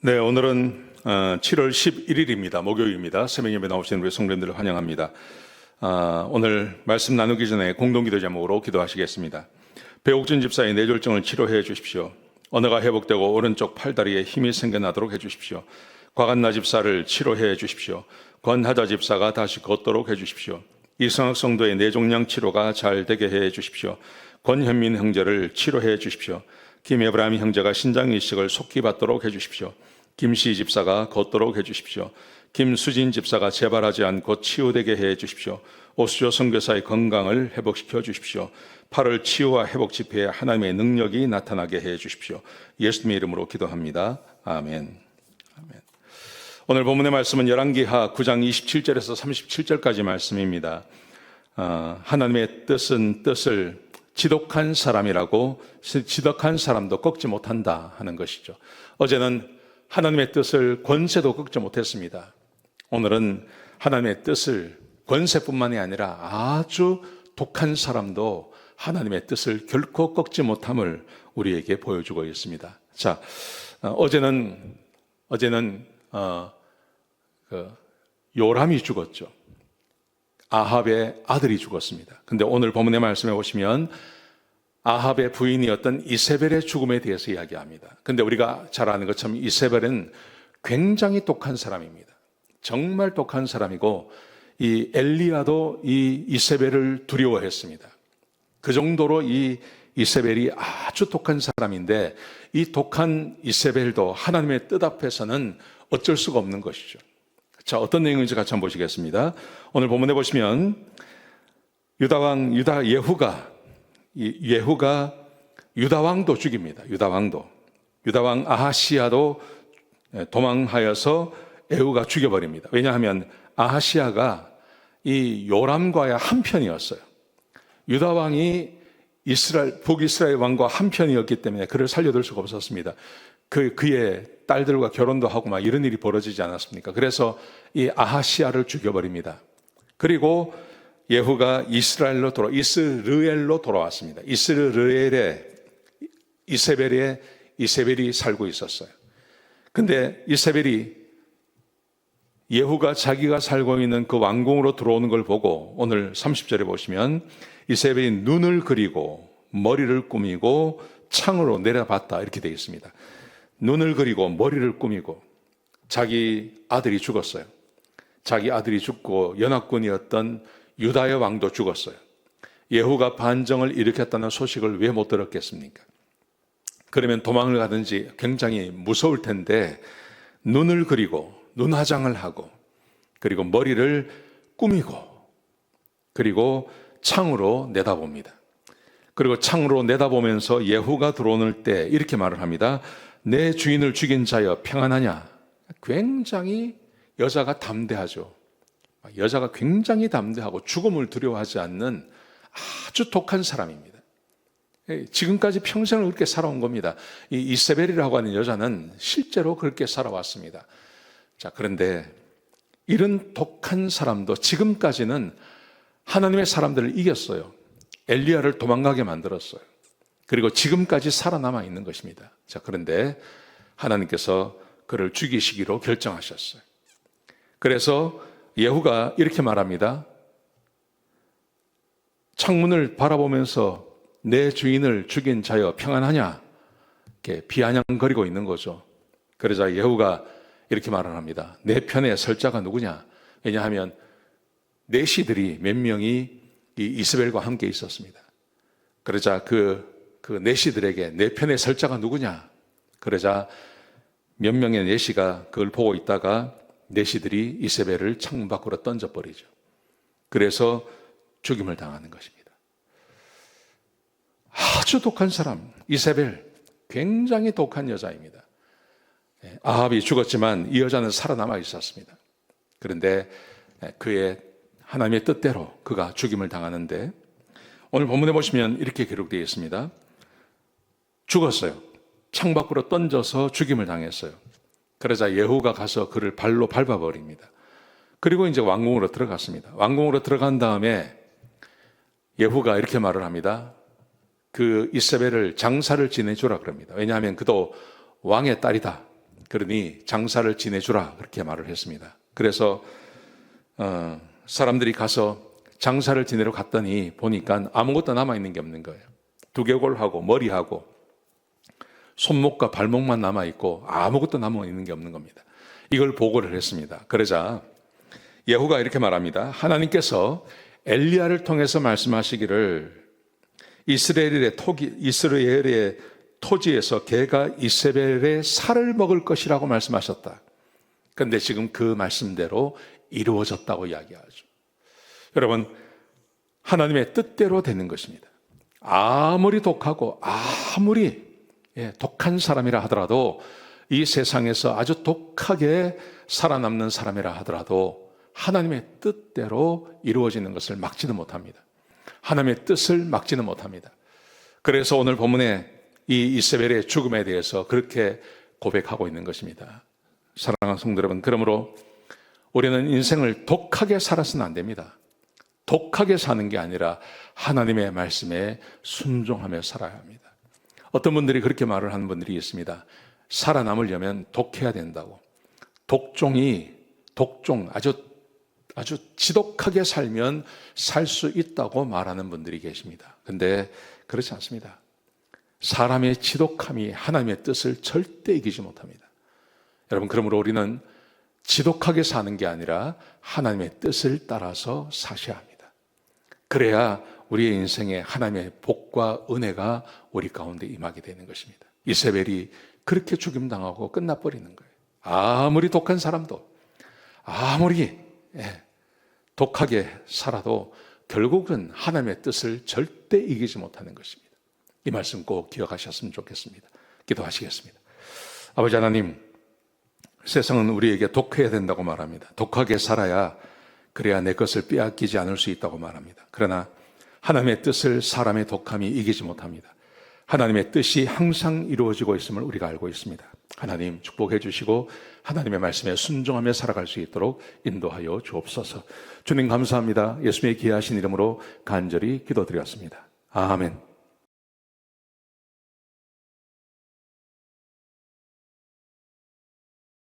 네, 오늘은 7월 11일입니다. 목요일입니다. 새벽 예배 나오시는 우리 성도님들을 환영합니다. 오늘 말씀 나누기 전에 공동기도 제목으로 기도하시겠습니다. 배옥준 집사의 뇌졸중을 치료해 주십시오. 언어가 회복되고 오른쪽 팔다리에 힘이 생겨나도록 해주십시오. 곽한나 집사를 치료해 주십시오. 권하자 집사가 다시 걷도록 해주십시오. 이성학 성도의 뇌종양 치료가 잘 되게 해 주십시오. 권현민 형제를 치료해 주십시오. 김에브라임 형제가 신장 이식을 속히 받도록 해주십시오. 김시 집사가 걷도록 해주십시오. 김수진 집사가 재발하지 않고 치유되게 해주십시오. 오수조 선교사의 건강을 회복시켜 주십시오. 8월 치유와 회복 집회에 하나님의 능력이 나타나게 해주십시오. 예수님의 이름으로 기도합니다. 아멘. 아멘. 오늘 본문의 말씀은 열왕기하 9장 27절에서 37절까지 말씀입니다. 하나님의 뜻을 지독한 사람이라고, 지독한 사람도 꺾지 못한다 하는 것이죠. 어제는 하나님의 뜻을 권세도 꺾지 못했습니다. 오늘은 하나님의 뜻을 권세뿐만이 아니라 아주 독한 사람도 하나님의 뜻을 결코 꺾지 못함을 우리에게 보여주고 있습니다. 자, 어제는 요람이 죽었죠. 아합의 아들이 죽었습니다. 근데 오늘 본문의 말씀에 보시면 아합의 부인이었던 이세벨의 죽음에 대해서 이야기합니다. 근데 우리가 잘 아는 것처럼 이세벨은 굉장히 독한 사람입니다. 정말 독한 사람이고, 이 엘리야도 이 이세벨을 두려워했습니다. 그 정도로 이 이세벨이 아주 독한 사람인데, 이 독한 이세벨도 하나님의 뜻 앞에서는 어쩔 수가 없는 것이죠. 자, 어떤 내용인지 같이 한번 보시겠습니다. 오늘 본문에 보시면 예후가 유다왕도 죽입니다. 유다왕 아하시야도 도망하여서 예후가 죽여버립니다. 왜냐하면 아하시야가 이 요람과의 한편이었어요. 유다왕이 북이스라엘 왕과 한편이었기 때문에 그를 살려둘 수가 없었습니다. 그의 딸들과 결혼도 하고 막 이런 일이 벌어지지 않았습니까? 그래서 이 아하시야를 죽여버립니다. 그리고 예후가 이스라엘로 돌아왔습니다. 이스르엘에 이세벨이 살고 있었어요. 근데 예후가 자기가 살고 있는 그 왕궁으로 들어오는 걸 보고 오늘 30절에 보시면 이세벨이 눈을 그리고 머리를 꾸미고 창으로 내려봤다 이렇게 되어 있습니다. 눈을 그리고 머리를 꾸미고 자기 아들이 죽었어요. 자기 아들이 죽고 연합군이었던 유다의 왕도 죽었어요. 예후가 반정을 일으켰다는 소식을 왜 못 들었겠습니까? 그러면 도망을 가든지 굉장히 무서울 텐데 눈을 그리고 눈화장을 하고 그리고 머리를 꾸미고 그리고 창으로 내다봅니다. 그리고 창으로 내다보면서 예후가 들어오는 때 이렇게 말을 합니다. 내 주인을 죽인 자여 평안하냐? 굉장히 여자가 담대하죠. 여자가 굉장히 담대하고 죽음을 두려워하지 않는 아주 독한 사람입니다. 지금까지 평생을 그렇게 살아온 겁니다. 이 이세벨이라고 하는 여자는 실제로 그렇게 살아왔습니다. 자, 그런데 이런 독한 사람도 지금까지는 하나님의 사람들을 이겼어요. 엘리야를 도망가게 만들었어요. 그리고 지금까지 살아남아 있는 것입니다. 자, 그런데 하나님께서 그를 죽이시기로 결정하셨어요. 그래서 예후가 이렇게 말합니다. 창문을 바라보면서 내 주인을 죽인 자여 평안하냐? 이렇게 비아냥거리고 있는 거죠. 그러자 예후가 이렇게 말을 합니다. 내 편에 설 자가 누구냐? 왜냐하면 내시들이 몇 명이 이 이스벨과 함께 있었습니다. 그러자 그 내시들에게 내 편에 설 자가 누구냐? 그러자 몇 명의 내시가 그걸 보고 있다가 내시들이 이세벨을 창문 밖으로 던져버리죠. 그래서 죽임을 당하는 것입니다. 아주 독한 사람, 이세벨, 굉장히 독한 여자입니다. 아합이 죽었지만 이 여자는 살아남아 있었습니다. 그런데 그의 하나님의 뜻대로 그가 죽임을 당하는데 오늘 본문에 보시면 이렇게 기록되어 있습니다. 죽었어요. 창밖으로 던져서 죽임을 당했어요. 그러자 예후가 가서 그를 발로 밟아버립니다. 그리고 이제 왕궁으로 들어갔습니다. 왕궁으로 들어간 다음에 예후가 이렇게 말을 합니다. 그 이세벨을 장사를 지내주라 그럽니다. 왜냐하면 그도 왕의 딸이다. 그러니 장사를 지내주라 그렇게 말을 했습니다. 그래서 사람들이 가서 장사를 지내러 갔더니 보니까 아무것도 남아있는 게 없는 거예요. 두개골하고 머리하고 손목과 발목만 남아있고 아무것도 남아있는 게 없는 겁니다. 이걸 보고를 했습니다. 그러자 예후가 이렇게 말합니다. 하나님께서 엘리야를 통해서 말씀하시기를 이스라엘의 토지에서 개가 이세벨의 살을 먹을 것이라고 말씀하셨다. 그런데 지금 그 말씀대로 이루어졌다고 이야기하죠. 여러분, 하나님의 뜻대로 되는 것입니다. 아무리 독하고 아무리 독한 사람이라 하더라도, 이 세상에서 아주 독하게 살아남는 사람이라 하더라도 하나님의 뜻대로 이루어지는 것을 막지는 못합니다. 하나님의 뜻을 막지는 못합니다. 그래서 오늘 본문에 이 이세벨의 죽음에 대해서 그렇게 고백하고 있는 것입니다. 사랑하는 성도 여러분, 그러므로 우리는 인생을 독하게 살아서는 안 됩니다. 독하게 사는 게 아니라 하나님의 말씀에 순종하며 살아야 합니다. 어떤 분들이 그렇게 말을 하는 분들이 있습니다. 살아남으려면 독해야 된다고. 아주 지독하게 살면 살 수 있다고 말하는 분들이 계십니다. 근데 그렇지 않습니다. 사람의 지독함이 하나님의 뜻을 절대 이기지 못합니다. 여러분, 그러므로 우리는 지독하게 사는 게 아니라 하나님의 뜻을 따라서 사셔야 합니다. 그래야 우리의 인생에 하나님의 복과 은혜가 우리 가운데 임하게 되는 것입니다. 이세벨이 그렇게 죽임당하고 끝나버리는 거예요. 아무리 독한 사람도, 아무리 독하게 살아도 결국은 하나님의 뜻을 절대 이기지 못하는 것입니다. 이 말씀 꼭 기억하셨으면 좋겠습니다. 기도하시겠습니다. 아버지 하나님, 세상은 우리에게 독해야 된다고 말합니다. 독하게 살아야, 그래야 내 것을 빼앗기지 않을 수 있다고 말합니다. 그러나 하나님의 뜻을 사람의 독함이 이기지 못합니다. 하나님의 뜻이 항상 이루어지고 있음을 우리가 알고 있습니다. 하나님 축복해 주시고 하나님의 말씀에 순종하며 살아갈 수 있도록 인도하여 주옵소서. 주님 감사합니다. 예수님의 귀하신 이름으로 간절히 기도드렸습니다. 아멘.